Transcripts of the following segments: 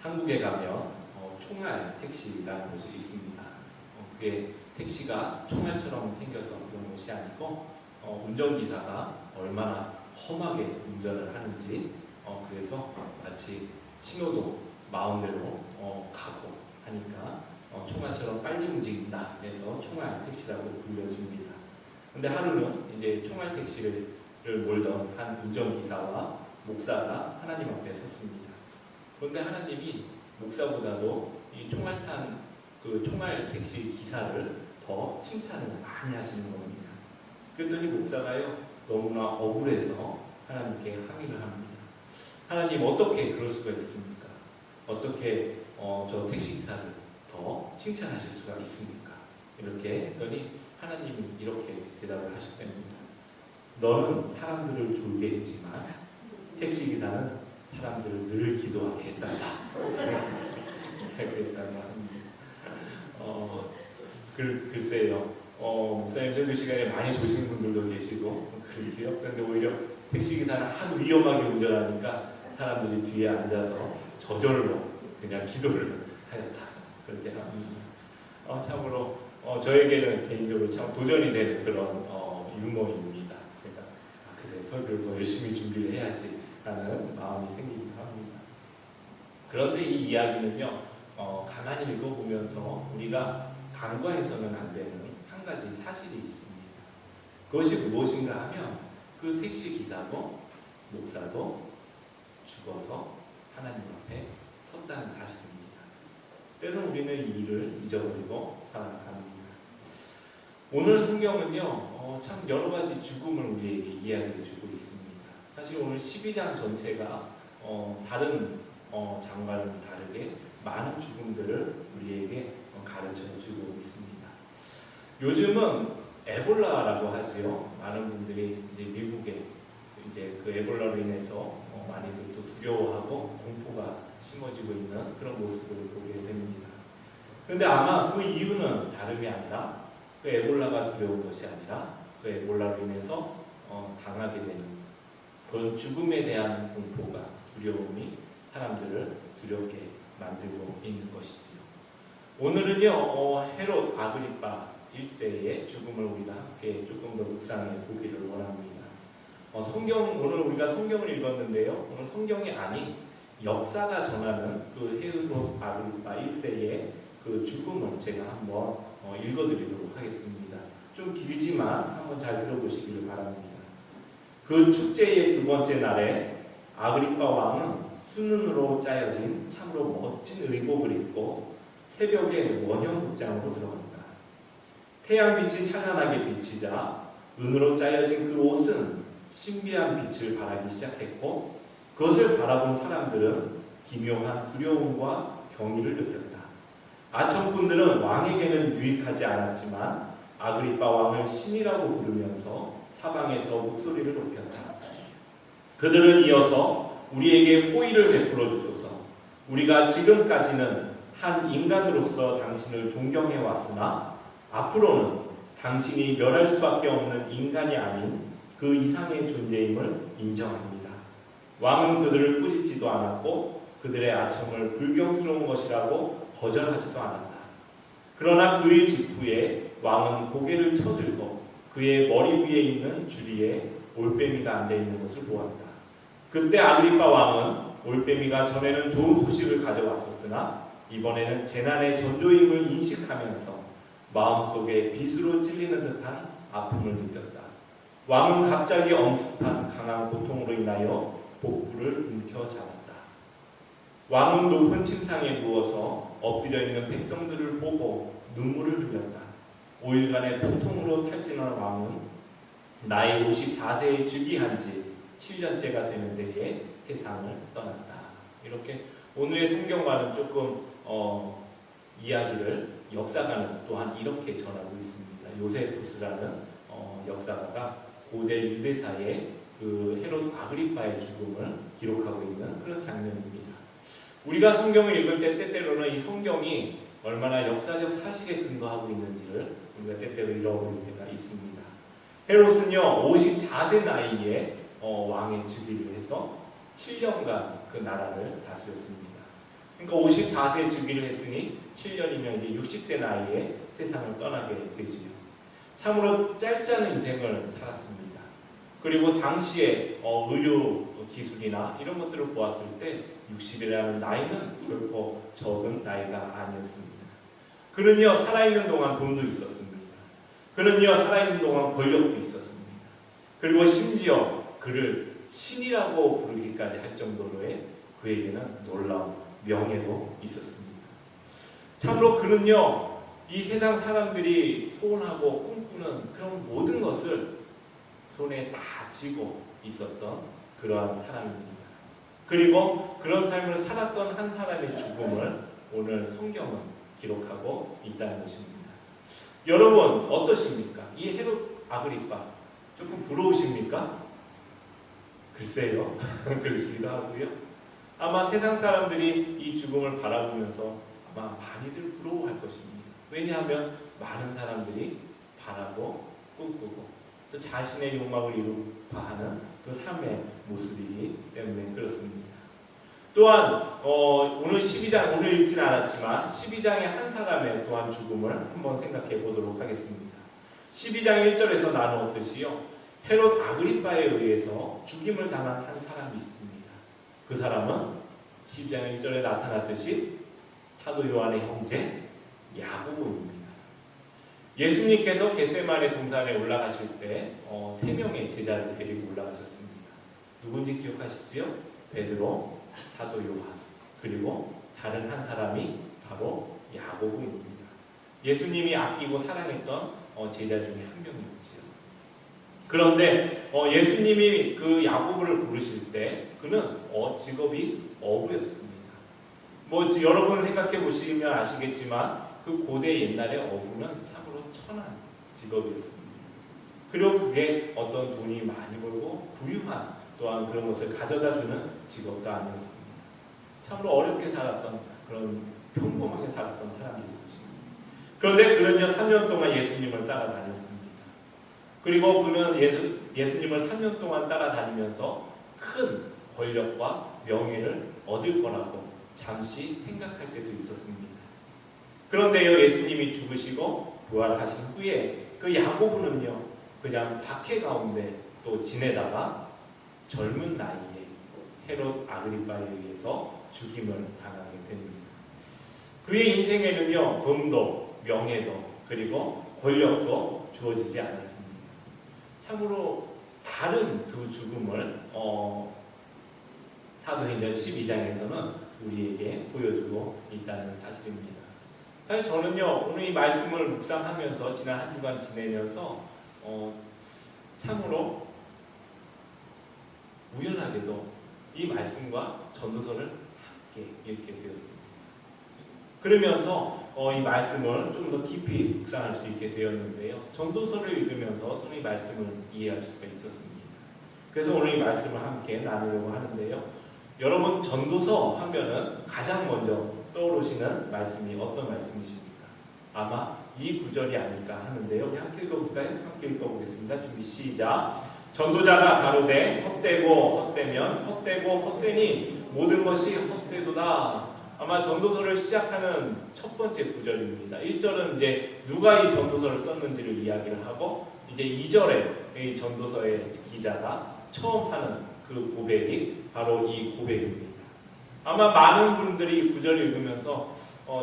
한국에 가면 총알 택시라는 곳이 있습니다. 그게 택시가 총알처럼 생겨서 그런 것이 아니고 운전기사가 얼마나 험하게 운전을 하는지 그래서 마치 신호도 마음대로 가고 하니까 총알처럼 빨리 움직인다 해서 총알 택시라고 불려집니다. 근데 하루는 이제 총알 택시를 몰던 한 운전기사와 목사가 하나님 앞에 섰습니다. 그런데 하나님이 목사보다도 이 총알 택시 기사를 더 칭찬을 많이 하시는 겁니다. 그랬더니 목사가요 너무나 억울해서 하나님께 항의를 합니다. 하나님 어떻게 그럴 수가 있습니까? 어떻게 저 택시 기사를 더 칭찬하실 수가 있습니까? 이렇게 했더니 하나님이 이렇게 대답을 하셨답니다. 너는 사람들을 졸게 했지만 택시 기사는 사람들을 늘 기도하게 했단다. 그랬다고 합니다. 글쎄요. 목사님들 그 시간에 많이 조시는 분들도 계시고 그렇지요. 그런데 오히려 택시 기사는 하도 위험하게 운전하니까 사람들이 뒤에 앉아서 저절로 그냥 기도를 하였다. 그렇게 합니다. 참으로 저에게는 개인적으로 참 도전이 되는 그런 유머입니다. 제가 그래 설교를 더 열심히 준비를 해야지 라는 마음이 생기기도 합니다. 그런데 이 이야기는요 가만히 읽어보면서 우리가 간과해서는 안 되는 한 가지 사실이 있습니다. 그것이 무엇인가 하면 그 택시 기사도 목사도 죽어서 하나님 앞에 섰다는 사실입니다. 때로는 우리는 이 일을 잊어버리고 살아갑니다. 오늘 성경은요 참 여러 가지 죽음을 우리에게 이야기해 주고 있습니다. 사실 오늘 12장 전체가 다른 장과는 다르게 많은 죽음들을 우리에게 가르쳐 주고 있습니다. 요즘은 에볼라라고 하지요. 많은 분들이 이제 미국에 이제 그 에볼라로 인해서 많이들 또 두려워하고 공포가 심어지고 있는 그런 모습을 보게 됩니다. 그런데 아마 그 이유는 다름이 아니라 그 에볼라가 두려운 것이 아니라 그 에볼라로 인해서 당하게 되는 그런 죽음에 대한 공포가 두려움이 사람들을 두렵게 만들고 있는 것이지요. 오늘은요 헤롯 아그리파 1세의 죽음을 우리가 함께 조금 더 묵상해 보기를 원합니다. 오늘 우리가 성경을 읽었는데요. 오늘 성경이 아닌 역사가 전하는 그 헤롯 아그리파 1세의 그 죽음을 제가 한번 읽어드리도록 하겠습니다. 좀 길지만 한번 잘 들어보시기를 바랍니다. 그 축제의 두 번째 날에 아그리파 왕은 수는으로 짜여진 참으로 멋진 의복을 입고 새벽에 원형 극장으로 들어간다. 태양빛이 찬란하게 비치자 은으로 짜여진 그 옷은 신비한 빛을 발하기 시작했고 그것을 바라본 사람들은 기묘한 두려움과 경의를 느꼈다. 아첨꾼들은 왕에게는 유익하지 않았지만 아그리파 왕을 신이라고 부르면서 사방에서 목소리를 높였다. 그들은 이어서 우리에게 호의를 베풀어 주소서. 우리가 지금까지는 한 인간으로서 당신을 존경해 왔으나 앞으로는 당신이 멸할 수밖에 없는 인간이 아닌 그 이상의 존재임을 인정합니다. 왕은 그들을 꾸짖지도 않았고 그들의 아첨을 불경스러운 것이라고 거절하지도 않았다. 그러나 그의 직후에 왕은 고개를 쳐들고 그의 머리 위에 있는 주리에 올빼미가 앉아있는 것을 보았다. 그때 아그리파 왕은 올빼미가 전에는 좋은 소식을 가져왔었으나 이번에는 재난의 전조임을 인식하면서 마음속에 빗으로 찔리는 듯한 아픔을 느꼈다. 왕은 갑자기 엄습한 강한 고통으로 인하여 복부를 움켜잡았다. 왕은 높은 침상에 누워서 엎드려 있는 백성들을 보고 눈물을 흘렸다. 5일간의 고통으로 탈진한 왕은 나이 54세에 즉위한 지 7년째가 되는 데에 세상을 떠났다. 이렇게 오늘의 성경과는 조금 이야기를 역사가는 또한 이렇게 전하고 있습니다. 요세푸스라는 역사가가 고대 유대사의 그 헤롯 아그리파의 죽음을 기록하고 있는 그런 장면입니다. 우리가 성경을 읽을 때 때때로는 이 성경이 얼마나 역사적 사실에 근거하고 있는지를 우리가 때때로 잃어버릴 때가 있습니다. 헤롯은요 54세 나이에 왕의 즉위를 해서 7년간 그 나라를 다스렸습니다. 그러니까 54세 즉위를 했으니 7년이면 이제 60세 나이에 세상을 떠나게 되지요. 참으로 짧지 않은 인생을 살았습니다. 그리고 당시에 의료 기술이나 이런 것들을 보았을 때 60이라는 나이는 결코 적은 나이가 아니었습니다. 그는요 살아있는 동안 돈도 있었습니다. 그는요 살아있는 동안 권력도 있었습니다. 그리고 심지어 그를 신이라고 부르기까지 할 정도로의 그에게는 놀라운 명예도 있었습니다. 참으로 그는요 이 세상 사람들이 소원하고 꿈꾸는 그런 모든 것을 손에 다 쥐고 있었던 그러한 사람입니다. 그리고 그런 삶을 살았던 한 사람의 죽음을 오늘 성경은 기록하고 있다는 것입니다. 여러분 어떠십니까? 이 헤롯 아그리파 조금 부러우십니까? 글쎄요. 그러시기도 하고요. 아마 세상 사람들이 이 죽음을 바라보면서 아마 많이들 부러워할 것입니다. 왜냐하면 많은 사람들이 바라고 꿈꾸고 또 자신의 욕망을 이루고하는 그 삶의 모습이기 때문에 그렇습니다. 또한 오늘 12장 오늘 읽지는 않았지만 12장의 한 사람의 또한 죽음을 한번 생각해 보도록 하겠습니다. 12장 1절에서 나누었듯이요 헤롯 아그리파에 의해서 죽임을 당한 한 사람이 있습니다. 그 사람은 12장 1절에 나타났듯이 사도 요한의 형제 야고보입니다. 예수님께서 겟세마네 동산에 올라가실 때 3명의 제자를 데리고 올라가셨습니다. 누군지 기억하시지요? 베드로, 사도 요한, 그리고 다른 한 사람이 바로 야고보입니다. 예수님이 아끼고 사랑했던 제자 중에 한 명이었지요. 그런데 예수님이 그 야고보를 부르실 때 그는 직업이 어부였습니다. 여러분 생각해 보시면 아시겠지만 그 고대 옛날의 어부는 참으로 천한 직업이었습니다. 그리고 그게 어떤 돈이 많이 벌고 부유한 또한 그런 것을 가져다주는 직업도 아니었습니다. 참으로 어렵게 살았던 그런 평범하게 살았던 사람들이었습니다. 그런데 그는요 3년 동안 예수님을 따라다녔습니다. 그리고 그는 예수님을 3년 동안 따라다니면서 큰 권력과 명예를 얻을 거라고 잠시 생각할 때도 있었습니다. 그런데요 예수님이 죽으시고 부활하신 후에 그 야고보는요 그냥 박해 가운데 또 지내다가 젊은 나이에 헤롯 아그리파에 의해서 죽임을 당하게 됩니다. 그의 인생에는요 돈도 명예도 그리고 권력도 주어지지 않았습니다. 참으로 다른 두 죽음을 사도행전 12장에서는 우리에게 보여주고 있다는 사실입니다. 사실 저는요 오늘 이 말씀을 묵상하면서 지난 한 주간 지내면서 참으로 우연하게도 이 말씀과 전도서를 함께 읽게 되었습니다. 그러면서 이 말씀을 좀 더 깊이 묵상할 수 있게 되었는데요. 전도서를 읽으면서 저는 이 말씀을 이해할 수가 있었습니다. 그래서 오늘 이 말씀을 함께 나누려고 하는데요. 여러분 전도서 하면은 가장 먼저 떠오르시는 말씀이 어떤 말씀이십니까? 아마 이 구절이 아닐까 하는데요. 우리 함께 읽어볼까요? 함께 읽어보겠습니다. 준비 시작. 전도자가 가로되 헛되고 헛되면 헛되고 헛되니 모든 것이 헛되도다. 아마 전도서를 시작하는 첫 번째 구절입니다. 1절은 이제 누가 이 전도서를 썼는지를 이야기를 하고 이제 2절에 이 전도서의 기자가 처음 하는 그 고백이 바로 이 고백입니다. 아마 많은 분들이 이 구절을 읽으면서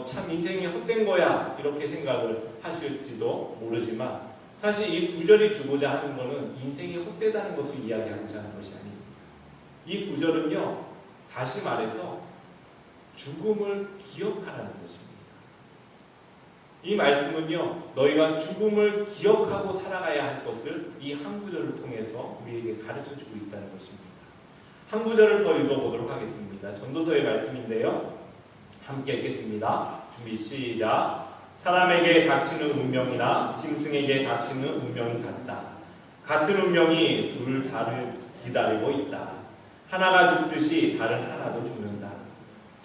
참 인생이 헛된 거야 이렇게 생각을 하실지도 모르지만 사실 이 구절이 주고자 하는 것은 인생이 헛되다는 것을 이야기하고자 하는 것이 아닙니다. 이 구절은요 다시 말해서 죽음을 기억하라는 것입니다. 이 말씀은요 너희가 죽음을 기억하고 살아가야 할 것을 이 한 구절을 통해서 우리에게 가르쳐주고 있다는 것입니다. 한 구절을 더 읽어보도록 하겠습니다. 전도서의 말씀인데요. 함께 읽겠습니다. 준비 시작. 사람에게 닥치는 운명이나 짐승에게 닥치는 운명이 같다. 같은 운명이 둘 다를 기다리고 있다. 하나가 죽듯이 다른 하나도 죽는다.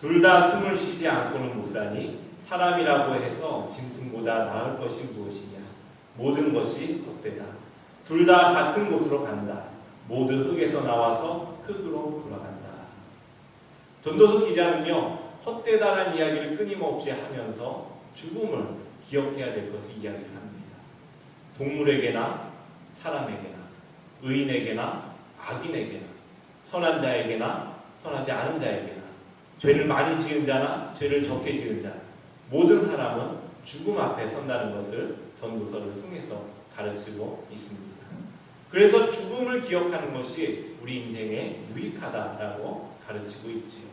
둘 다 숨을 쉬지 않고는 못 사니 사람이라고 해서 짐승보다 나을 것이 무엇이냐. 모든 것이 헛되다. 둘 다 같은 곳으로 간다. 모두 흙에서 나와서 흙으로 돌아간다. 전도서 기자는요 헛되다란 이야기를 끊임없이 하면서 죽음을 기억해야 될 것을 이야기를 합니다. 동물에게나 사람에게나 의인에게나 악인에게나 선한 자에게나 선하지 않은 자에게나 죄를 많이 지은 자나 죄를 적게 지은 자 모든 사람은 죽음 앞에 선다는 것을 전도서를 통해서 가르치고 있습니다. 그래서 죽음을 기억하는 것이 우리 인생에 유익하다라고 가르치고 있지요.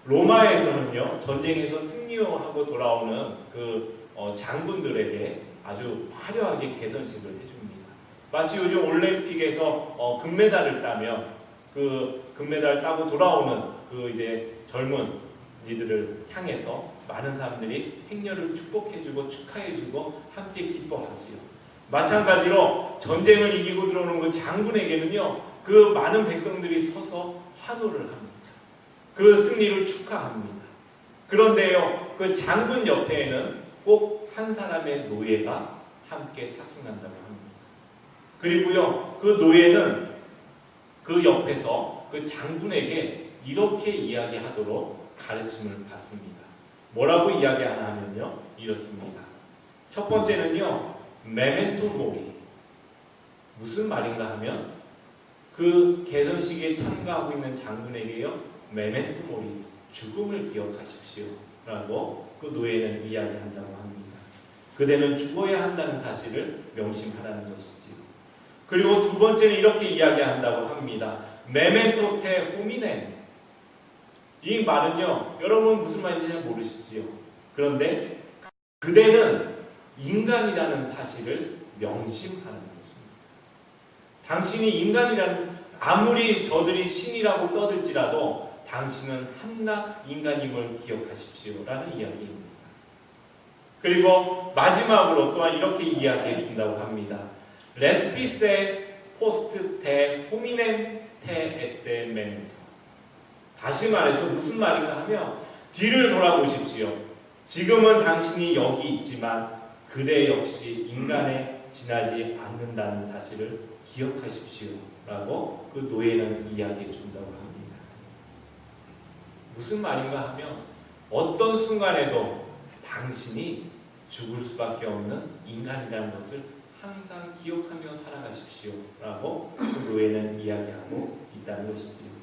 로마에서는요, 전쟁에서 승리하고 돌아오는 그 장군들에게 아주 화려하게 개선식을 해줍니다. 마치 요즘 올림픽에서 금메달을 따면 그 금메달 따고 돌아오는 그 이제 젊은 이들을 향해서 많은 사람들이 행렬을 축복해주고 축하해주고 함께 기뻐하지요. 마찬가지로 전쟁을 이기고 들어오는 그 장군에게는요, 그 많은 백성들이 서서 환호를 합니다. 그 승리를 축하합니다. 그런데요, 그 장군 옆에는 꼭 한 사람의 노예가 함께 탑승한다고 합니다. 그리고요, 그 노예는 그 옆에서 그 장군에게 이렇게 이야기하도록 가르침을 받습니다. 뭐라고 이야기하나 하면요, 이렇습니다. 첫 번째는요, 메멘토 모리. 무슨 말인가 하면 그 개선식에 참가하고 있는 장군에게요, 메멘토 모리, 죽음을 기억하십시오 라고 그 노예는 이야기한다고 합니다. 그대는 죽어야 한다는 사실을 명심하라는 것이지요. 그리고 두 번째는 이렇게 이야기한다고 합니다. 메멘토 테 호미넴. 이 말은요, 여러분 무슨 말인지 잘 모르시지요. 그런데 그대는 인간이라는 사실을 명심하는 것입니다. 당신이 인간이라는, 아무리 저들이 신이라고 떠들지라도 당신은 한낱 인간임을 기억하십시오 라는 이야기입니다. 그리고 마지막으로 또한 이렇게 이야기해 준다고 합니다. 레스피세 포스트 테 호미넴 테 에세 멘토. 다시 말해서 무슨 말인가 하면 뒤를 돌아보십시오. 지금은 당신이 여기 있지만 그대 역시 인간에 지나지 않는다는 사실을 기억하십시오 라고 그 노예는 이야기해 준다고 합니다. 무슨 말인가 하면 어떤 순간에도 당신이 죽을 수밖에 없는 인간이라는 것을 항상 기억하며 살아가십시오 라고 그 노예는 이야기하고 있다는 것이지요.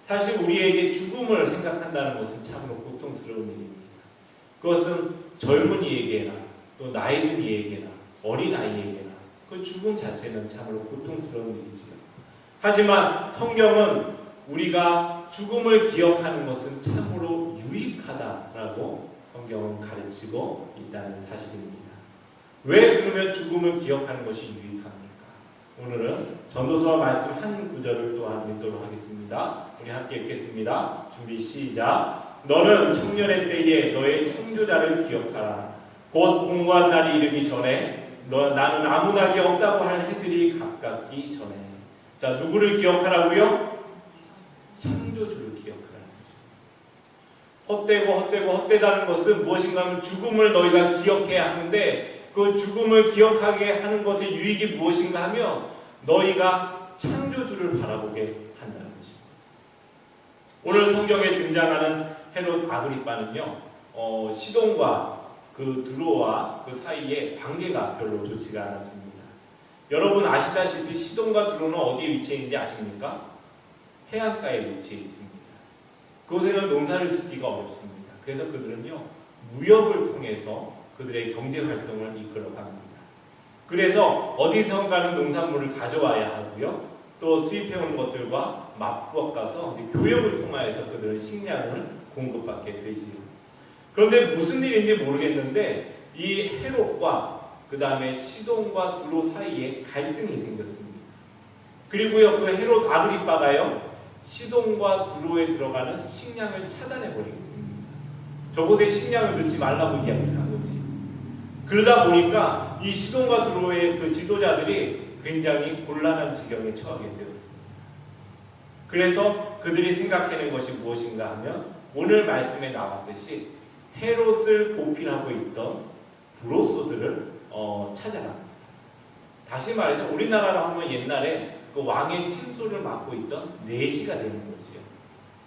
사실 우리에게 죽음을 생각한다는 것은 참으로 고통스러운 일입니다. 그것은 젊은이에게나 또 나이 든 이에게나 어린아이에게나 그 죽음 자체는 참으로 고통스러운 일이지요. 하지만 성경은 우리가 죽음을 기억하는 것은 참으로 유익하다라고 성경은 가르치고 있다는 사실입니다. 왜 그러면 죽음을 기억하는 것이 유익합니까? 오늘은 전도서 말씀 한 구절을 또한 읽도록 하겠습니다. 우리 함께 읽겠습니다. 준비 시작. 너는 청년의 때에 너의 창조자를 기억하라. 곧 공고한 날이 이르기 전에 나는 아무나게 없다고 할 해들이 가깝기 전에. 자, 누구를 기억하라고요? 창조주를 기억하라는 거죠. 헛되다는 것은 무엇인가 하면 죽음을 너희가 기억해야 하는데 그 죽음을 기억하게 하는 것의 유익이 무엇인가 하면 너희가 창조주를 바라보게 한다는 것입니다. 오늘 성경에 등장하는 헤롯 아그리빠는요, 시돈과 그 드로와 그 사이에 관계가 별로 좋지가 않았습니다. 여러분 아시다시피 시돈과 드로는 어디에 위치해 있는지 아십니까? 해안가에 위치해 있습니다. 그곳에는 농사를 짓기가 어렵습니다. 그래서 그들은요, 무역을 통해서 그들의 경제 활동을 이끌어갑니다. 그래서 어디선가는 농산물을 가져와야 하고요, 또 수입해온 것들과 맞부어가서 교역을 통하여서 그들은 식량을 공급받게 되지요. 그런데 무슨 일인지 모르겠는데 이 헤롯과 그 다음에 시돈과 두로 사이에 갈등이 생겼습니다. 그리고요, 그 헤롯 아그리빠가요, 시돈과 두로에 들어가는 식량을 차단해버리게 됩니다. 저곳에 식량을 넣지 말라고 이야기를 한 거지. 그러다 보니까 이 시돈과 두로의 그 지도자들이 굉장히 곤란한 지경에 처하게 되었습니다. 그래서 그들이 생각해낸 것이 무엇인가 하면 오늘 말씀에 나왔듯이 헤롯을 보필하고 있던 부로소들을 찾아갑니다. 다시 말해서 우리나라로 하면 옛날에 그 왕의 침소를 맡고 있던 내시가 되는 거지요.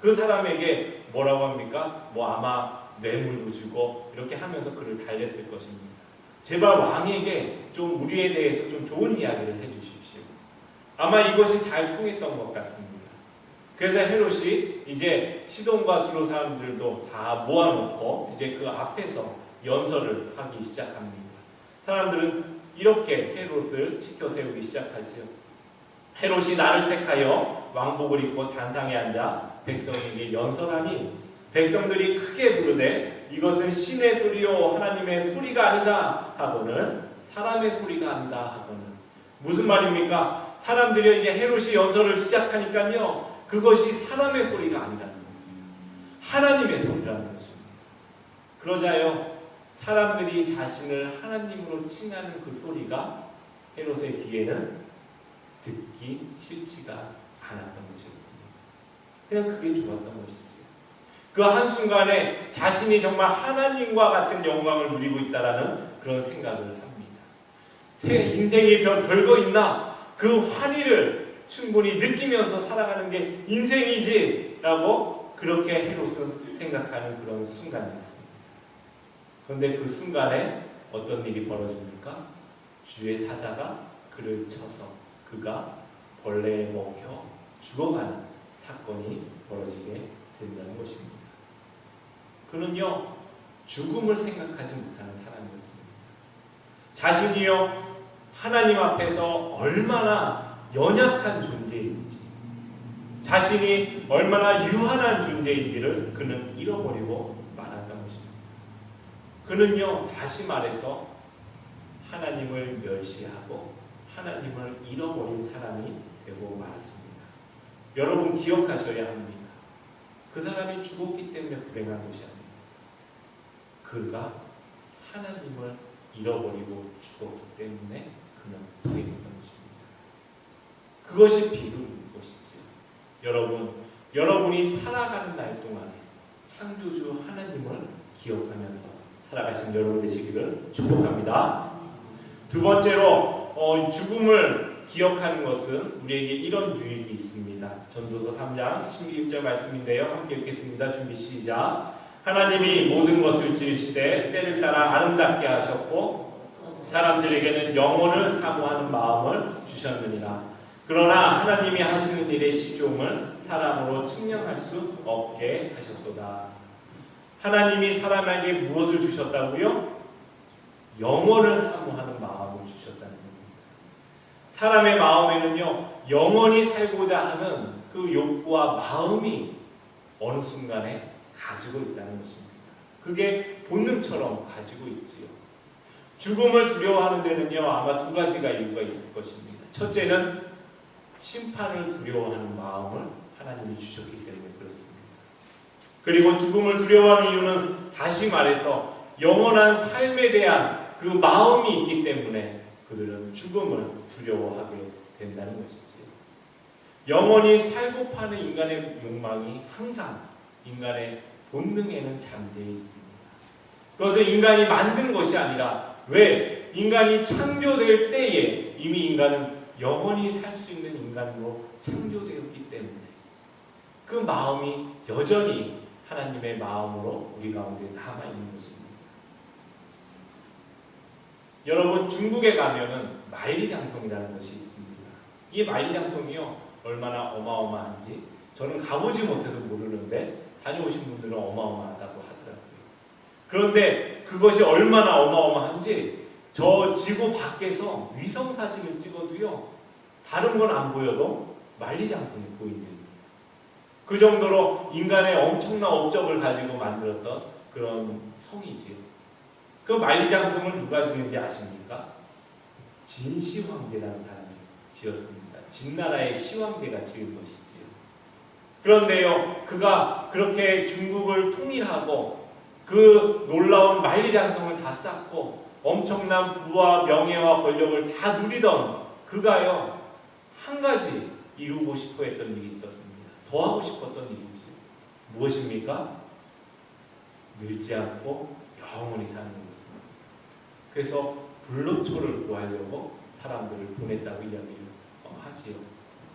그 사람에게 뭐라고 합니까? 뭐 아마 뇌물도 주고 이렇게 하면서 그를 달랬을 것입니다. 제발 왕에게 좀 우리에 대해서 좀 좋은 이야기를 해주십시오. 아마 이것이 잘 통했던 것 같습니다. 그래서 헤롯이 이제 시돈과 두로 사람들도 다 모아놓고 이제 그 앞에서 연설을 하기 시작합니다. 사람들은 이렇게 헤롯을 치켜 세우기 시작하지요. 헤롯이 나를 택하여 왕복을 입고 단상에 앉아 백성에게 연설하니 백성들이 크게 부르되 이것은 신의 소리요 하나님의 소리가 아니다 하고는 사람의 소리가 아니다 하고는 무슨 말입니까? 사람들이 이제 헤롯이 연설을 시작하니까요. 그것이 사람의 소리가 아니라는 겁니다. 하나님의 소리라는 것입니다. 그러자요. 사람들이 자신을 하나님으로 칭하는 그 소리가 헤롯의 귀에는 듣기 싫지가 않았던 것이었습니다. 그냥 그게 좋았던 것이죠. 그 한순간에 자신이 정말 하나님과 같은 영광을 누리고 있다라는 그런 생각을 합니다. 새 인생이 별거 있나? 그 환희를 충분히 느끼면서 살아가는 게 인생이지 라고 그렇게 헤롯은 생각하는 그런 순간이었습니다. 그런데 그 순간에 어떤 일이 벌어집니까? 주의 사자가 그를 쳐서 그가 벌레에 먹혀 죽어가는 사건이 벌어지게 된다는 것입니다. 그는요, 죽음을 생각하지 못하는 사람이었습니다. 자신이요, 하나님 앞에서 얼마나 연약한 존재인지, 자신이 얼마나 유한한 존재인지를 그는 잃어버리고 말았던 것입니다. 그는요, 다시 말해서 하나님을 멸시하고 하나님을 잃어버린 사람이 되고 말았습니다. 여러분 기억하셔야 합니다. 그 사람이 죽었기 때문에 불행한 것이 아닙니다. 그가 하나님을 잃어버리고 죽었기 때문에 그는 불행했던 것입니다. 그것이 비극인 것이지요. 여러분이 살아가는 날 동안에 창조주 하나님을 기억하면서 살아가신 여러분 되시기를 축복합니다. 두 번째로 죽음을 기억하는 것은 우리에게 이런 유익이 있습니다. 전도서 3장 16절 말씀인데요. 함께 읽겠습니다. 준비 시작. 하나님이 모든 것을 지으시되 때를 따라 아름답게 하셨고 사람들에게는 영혼을 사모하는 마음을 주셨느니라. 그러나 하나님이 하시는 일의 시종을 사람으로 측량할 수 없게 하셨도다. 하나님이 사람에게 무엇을 주셨다고요? 영혼을 사모하는 마음을 주셨다는 겁니다. 사람의 마음에는요, 영원히 살고자 하는 그 욕구와 마음이 어느 순간에 가지고 있다는 것입니다. 그게 본능처럼 가지고 있지요. 죽음을 두려워하는 데는요, 아마 두 가지가 이유가 있을 것입니다. 첫째는 심판을 두려워하는 마음을 하나님이 주셨기 때문에 그렇습니다. 그리고 죽음을 두려워하는 이유는 다시 말해서 영원한 삶에 대한 그 마음이 있기 때문에 그들은 죽음을 두려워하게 된다는 것이지요. 영원히 살고 파는 인간의 욕망이 항상 인간의 본능에는 잠재해 있습니다. 그것을 인간이 만든 것이 아니라 왜? 인간이 창조될 때에 이미 인간은 영원히 살 수 있는 인간으로 창조되었기 때문에 그 마음이 여전히 하나님의 마음으로 우리 가운데 남아있는 것입니다. 여러분 중국에 가면은 만리장성이라는 것이 있습니다. 이 만리장성이요 얼마나 어마어마한지 저는 가보지 못해서 모르는데 다녀오신 분들은 어마어마하다고 하더라고요. 그런데 그것이 얼마나 어마어마한지 저 지구 밖에서 위성사진을 찍어도요 다른 건 안 보여도 만리장성이 보이는 그 정도로 인간의 엄청난 업적을 가지고 만들었던 그런 성이지요. 그 만리장성을 누가 지은지 아십니까? 진시황제라는 사람이 지었습니다. 진나라의 시황제가 지은 것이지요. 그런데요, 그가 그렇게 중국을 통일하고 그 놀라운 만리장성을 다 쌓고 엄청난 부와 명예와 권력을 다 누리던 그가요, 한 가지 이루고 싶어 했던 일이 있었습니다. 더 하고 싶었던 일이지. 무엇입니까? 늙지 않고 영원히 사는 것입니다. 그래서 불로초를 구하려고 사람들을 보냈다고 이야기를 하지요.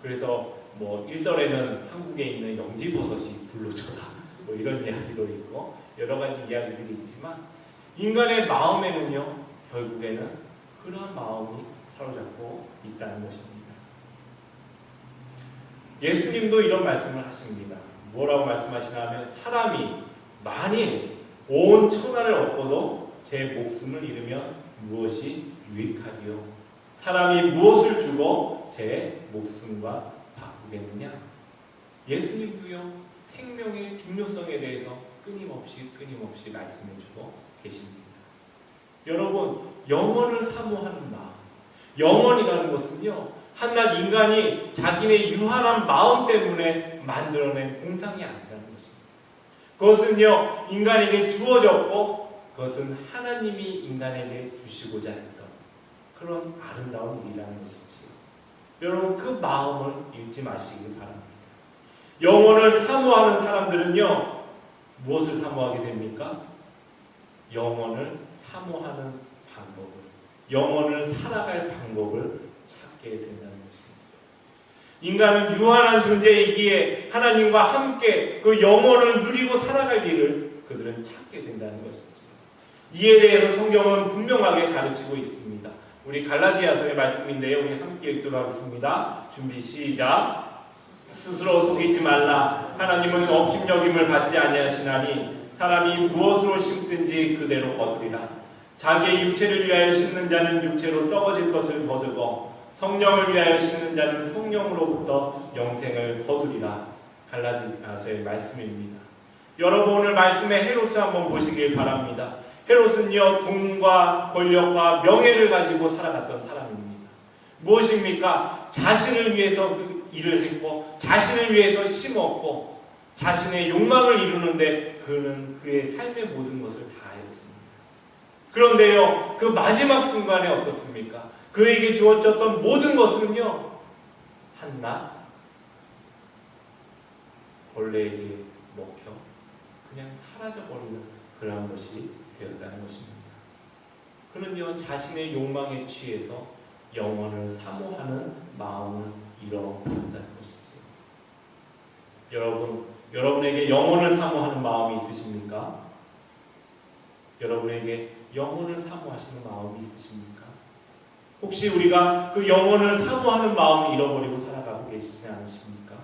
그래서 뭐 일설에는 한국에 있는 영지버섯이 불로초다 뭐 이런 이야기도 있고 여러 가지 이야기들이 있지만 인간의 마음에는요 결국에는 그런 마음이 사로잡고 있다는 것입니다. 예수님도 이런 말씀을 하십니다. 뭐라고 말씀하시냐면 사람이 만일 온 천하를 얻고도 제 목숨을 잃으면 무엇이 유익하리요? 사람이 무엇을 주고 제 목숨과 바꾸겠느냐? 예수님도요 생명의 중요성에 대해서 끊임없이 말씀해주고 계십니다. 여러분 영혼을 사모하는 마음, 영혼이라는 것은요 한낱 인간이 자기네 유한한 마음 때문에 만들어낸 공상이 아니라는 것입니다. 그것은요 인간에게 주어졌고 그것은 하나님이 인간에게 주시고자 했던 그런 아름다운 일이라는 것이지요. 여러분 그 마음을 잃지 마시기 바랍니다. 영혼을 사모하는 사람들은요 무엇을 사모하게 됩니까? 영혼을 사모하는 방법을, 영혼을 살아갈 방법을 찾게 된다는 것입니다. 인간은 유한한 존재이기에 하나님과 함께 그 영혼을 누리고 살아갈 일을 그들은 찾게 된다는 것이죠. 이에 대해서 성경은 분명하게 가르치고 있습니다. 우리 갈라디아서의 말씀인데요. 우리 함께 읽도록 하겠습니다. 준비 시작. 스스로 속이지 말라. 하나님은 업신여김을 받지 아니하시나니 사람이 무엇으로 심든지 그대로 거두리라. 자기의 육체를 위하여 심는 자는 육체로 썩어질 것을 거두고 성령을 위하여 심는 자는 성령으로부터 영생을 거두리라. 갈라디아서의 말씀입니다. 여러분 오늘 말씀의 헤롯을 한번 보시길 바랍니다. 헤롯은요 돈과 권력과 명예를 가지고 살아갔던 사람입니다. 무엇입니까? 자신을 위해서 그 일을 했고 자신을 위해서 심었고 자신의 욕망을 이루는데 그는 그의 삶의 모든 것을 다했습니다. 그런데요 그 마지막 순간에 어떻습니까? 그에게 주어졌던 모든 것은요 한낱 벌레에게 먹혀 그냥 사라져버리는 그런 것이 되었다는 것입니다. 그는요 자신의 욕망에 취해서 영혼을 사모하는 마음을 잃어버렸다는 것이죠. 여러분에게 영혼을 사모하는 마음이 있으십니까? 여러분에게 영혼을 사모하시는 마음이 있으십니까? 혹시 우리가 그 영혼을 사모하는 마음을 잃어버리고 살아가고 계시지 않으십니까?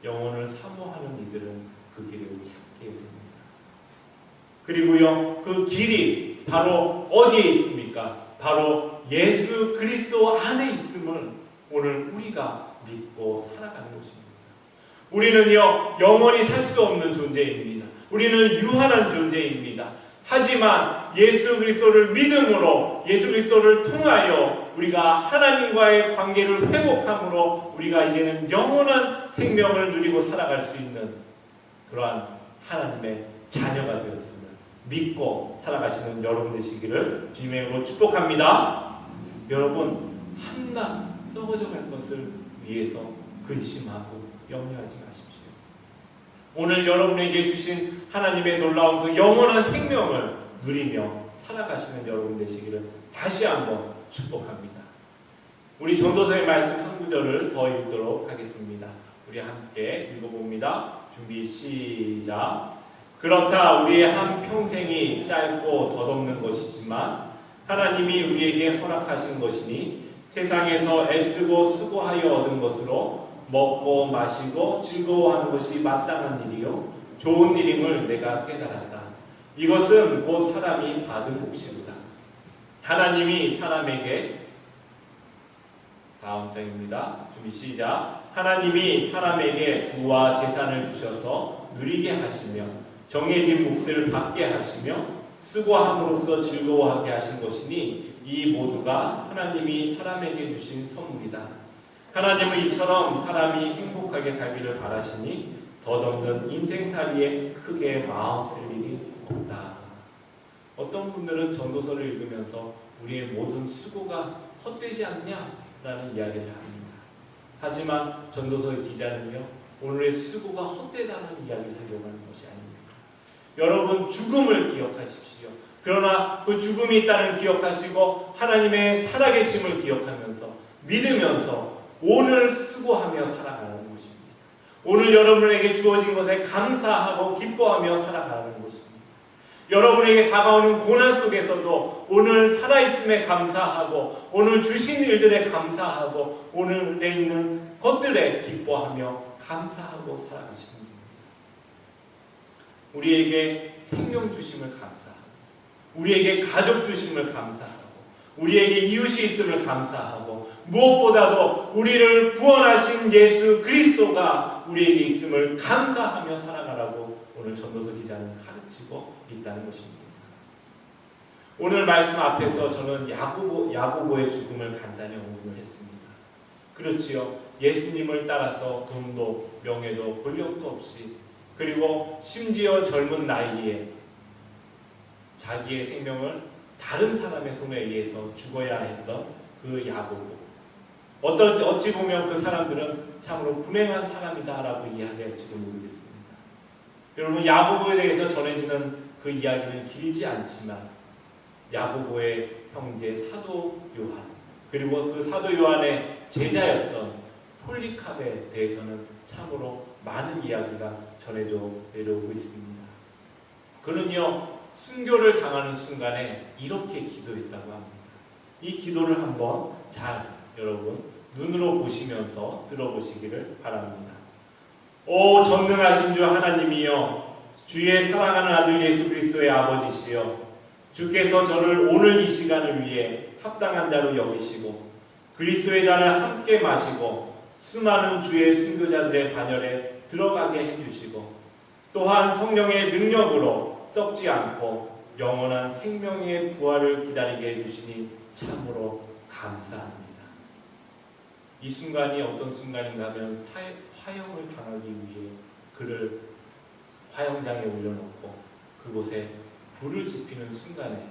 영혼을 사모하는 이들은 그 길을 찾게 됩니다. 그리고요 그 길이 바로 어디에 있습니까? 바로 예수 그리스도 안에 있음을 오늘 우리가 믿고 살아가는 것입니다. 우리는요 영원히 살 수 없는 존재입니다. 우리는 유한한 존재입니다. 하지만 예수 그리스도를 믿음으로 예수 그리스도를 통하여 우리가 하나님과의 관계를 회복함으로 우리가 이제는 영원한 생명을 누리고 살아갈 수 있는 그러한 하나님의 자녀가 되었음을 믿고 살아가시는 여러분 되시기를 주님의 이름으로 축복합니다. 여러분 한낱 썩어져 갈 것을 위해서 근심하고 염려하지 마십시오. 오늘 여러분에게 주신 하나님의 놀라운 그 영원한 생명을 누리며 살아가시는 여러분 되시기를 다시 한번 축복합니다. 우리 전도서의 말씀 한 구절을 더 읽도록 하겠습니다. 우리 함께 읽어봅니다. 준비 시작. 그렇다 우리의 한 평생이 짧고 덧없는 것이지만 하나님이 우리에게 허락하신 것이니 세상에서 애쓰고 수고하여 얻은 것으로 먹고 마시고 즐거워하는 것이 마땅한 일이요 좋은 일임을 내가 깨달았다. 이것은 곧 사람이 받은 몫이로다. 하나님이 사람에게 다음 장입니다. 준비 시작. 하나님이 사람에게 부와 재산을 주셔서 누리게 하시며 정해진 몫을 받게 하시며 수고함으로써 즐거워하게 하신 것이니 이 모두가 하나님이 사람에게 주신 선물이다. 하나님은 이처럼 사람이 행복하게 살기를 바라시니 덧없는 인생살이에 크게 마음 쓸 일이 없다. 어떤 분들은 전도서를 읽으면서 우리의 모든 수고가 헛되지 않냐라는 이야기를 합니다. 하지만 전도서의 기자는요 오늘의 수고가 헛되다는 이야기를 하려고 하는 것이 아닙니다. 여러분 죽음을 기억하십시오. 그러나 그 죽음이 있다는 기억하시고 하나님의 살아계심을 기억하면서 믿으면서 오늘 수고하며 살아가는 것입니다. 오늘 여러분에게 주어진 것에 감사하고 기뻐하며 살아가는 것입니다. 여러분에게 다가오는 고난 속에서도 오늘 살아있음에 감사하고 오늘 주신 일들에 감사하고 오늘에 있는 것들에 기뻐하며 감사하고 살아가시는 겁니다. 우리에게 생명 주심을 감사하고 우리에게 가족 주심을 감사하고 우리에게 이웃이 있음을 감사하고 무엇보다도 우리를 구원하신 예수 그리스도가 우리에게 있음을 감사하며 살아가라고 오늘 전도서 기자는 가르치고 있다는 것입니다. 오늘 말씀 앞에서 저는 야고보의 죽음을 간단히 언급을 했습니다. 그렇지요. 예수님을 따라서 돈도 명예도 권력도 없이 그리고 심지어 젊은 나이에 자기의 생명을 다른 사람의 손에 의해서 죽어야 했던 그 야고보. 어찌 보면 그 사람들은 참으로 불행한 사람이다라고 이야기할지도 모르겠습니다. 여러분, 야고보에 대해서 전해지는 그 이야기는 길지 않지만 야고보의 형제 사도 요한 그리고 그 사도 요한의 제자였던 폴리캅에 대해서는 참으로 많은 이야기가 전해져 내려오고 있습니다. 그는요 순교를 당하는 순간에 이렇게 기도했다고 합니다. 이 기도를 한번 잘 여러분 눈으로 보시면서 들어보시기를 바랍니다. 오 전능하신 주 하나님이여, 주의 사랑하는 아들 예수 그리스도의 아버지시여, 주께서 저를 오늘 이 시간을 위해 합당한 자로 여기시고 그리스도의 잔을 함께 마시고 수많은 주의 순교자들의 반열에 들어가게 해주시고 또한 성령의 능력으로 썩지 않고 영원한 생명의 부활을 기다리게 해주시니 참으로 감사합니다. 이 순간이 어떤 순간인가 하면 화형을 당하기 위해 그를 화형장에 올려놓고 그곳에 불을 지피는 순간에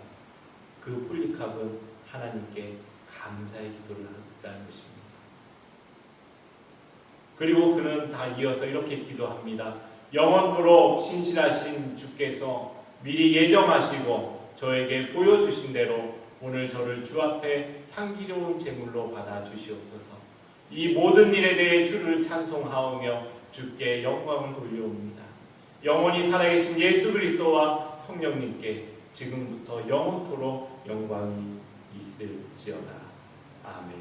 그 폴리캅은 하나님께 감사의 기도를 했다는 것입니다. 그리고 그는 다 이어서 이렇게 기도합니다. 영원토록 신실하신 주께서 미리 예정하시고 저에게 보여주신 대로 오늘 저를 주 앞에 향기로운 제물로 받아 주시옵소서. 이 모든 일에 대해 주를 찬송하오며 주께 영광을 돌려옵니다. 영원히 살아계신 예수 그리스도와 성령님께 지금부터 영원토록 영광이 있을지어다. 아멘.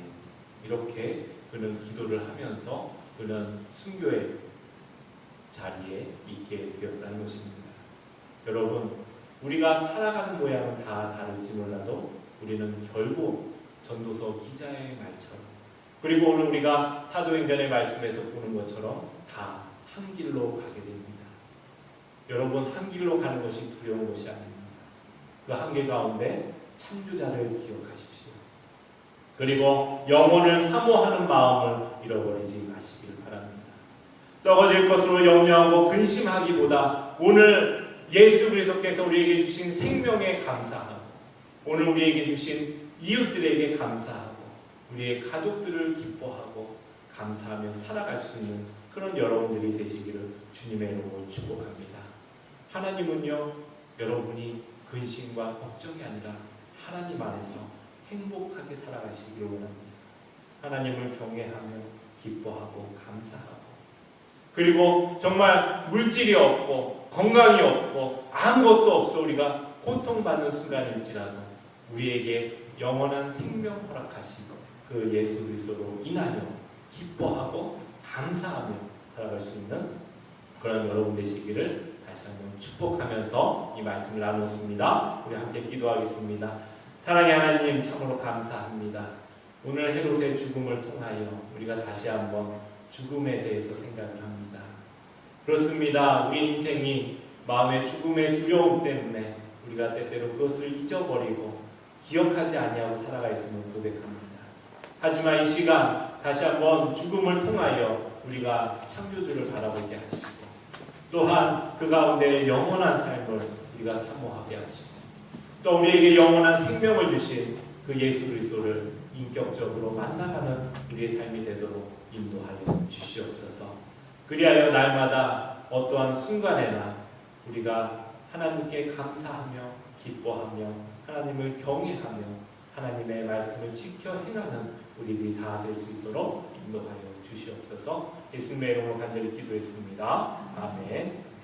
이렇게 그는 기도를 하면서 그는 순교의 자리에 있게 되었다는 것입니다. 여러분, 우리가 살아가는 모양은 다 다를지 몰라도 우리는 결국 전도서 기자의 말처럼 그리고 오늘 우리가 사도행전의 말씀에서 보는 것처럼 다 한 길로 가게 됩니다. 여러분, 한 길로 가는 것이 두려운 것이 아닙니다. 그 한길 가운데 창조자를 기억하십시오. 그리고 영혼을 사모하는 마음을 잃어버리지 마시길 바랍니다. 썩어질 것으로 염려하고 근심하기보다 오늘 예수 그리스도께서 우리에게 주신 생명에 감사하고 오늘 우리에게 주신 이웃들에게 감사하고 우리의 가족들을 기뻐하고 감사하며 살아갈 수 있는 그런 여러분들이 되시기를 주님의 이름으로 축복합니다. 하나님은요 여러분이 근심과 걱정이 아니라 하나님 안에서 행복하게 살아가시기를 원합니다. 하나님을 경외하며 기뻐하고 감사하고 그리고 정말 물질이 없고 건강이 없고 아무것도 없어 우리가 고통받는 순간일지라도 우리에게 영원한 생명 허락하신 그 예수 그리스도로 인하여 기뻐하고 감사하며 살아갈 수 있는 그런 여러분 되시기를 다시 한번 축복하면서 이 말씀을 나누었습니다. 우리 함께 기도하겠습니다. 사랑의 하나님 참으로 감사합니다. 오늘 헤롯의 죽음을 통하여 우리가 다시 한번 죽음에 대해서 생각을 합니다. 그렇습니다. 우리 인생이 마음의 죽음의 두려움 때문에 우리가 때때로 그것을 잊어버리고 기억하지 아니하고 살아가 있음을 고백합니다. 하지만 이 시간 다시 한번 죽음을 통하여 우리가 창조주를 바라보게 하시고 또한 그 가운데 영원한 삶을 우리가 사모하게 하시고 또 우리에게 영원한 생명을 주신 그 예수 그리스도를 인격적으로 만나가는 우리의 삶이 되도록 인도하여 주시옵소서. 그리하여 날마다 어떠한 순간에나 우리가 하나님께 감사하며 기뻐하며 하나님을 경외하며 하나님의 말씀을 지켜 행하는 우리들이 다 될 수 있도록 인도하여 주시옵소서. 예수님의 이름으로 간절히 기도했습니다. 아멘.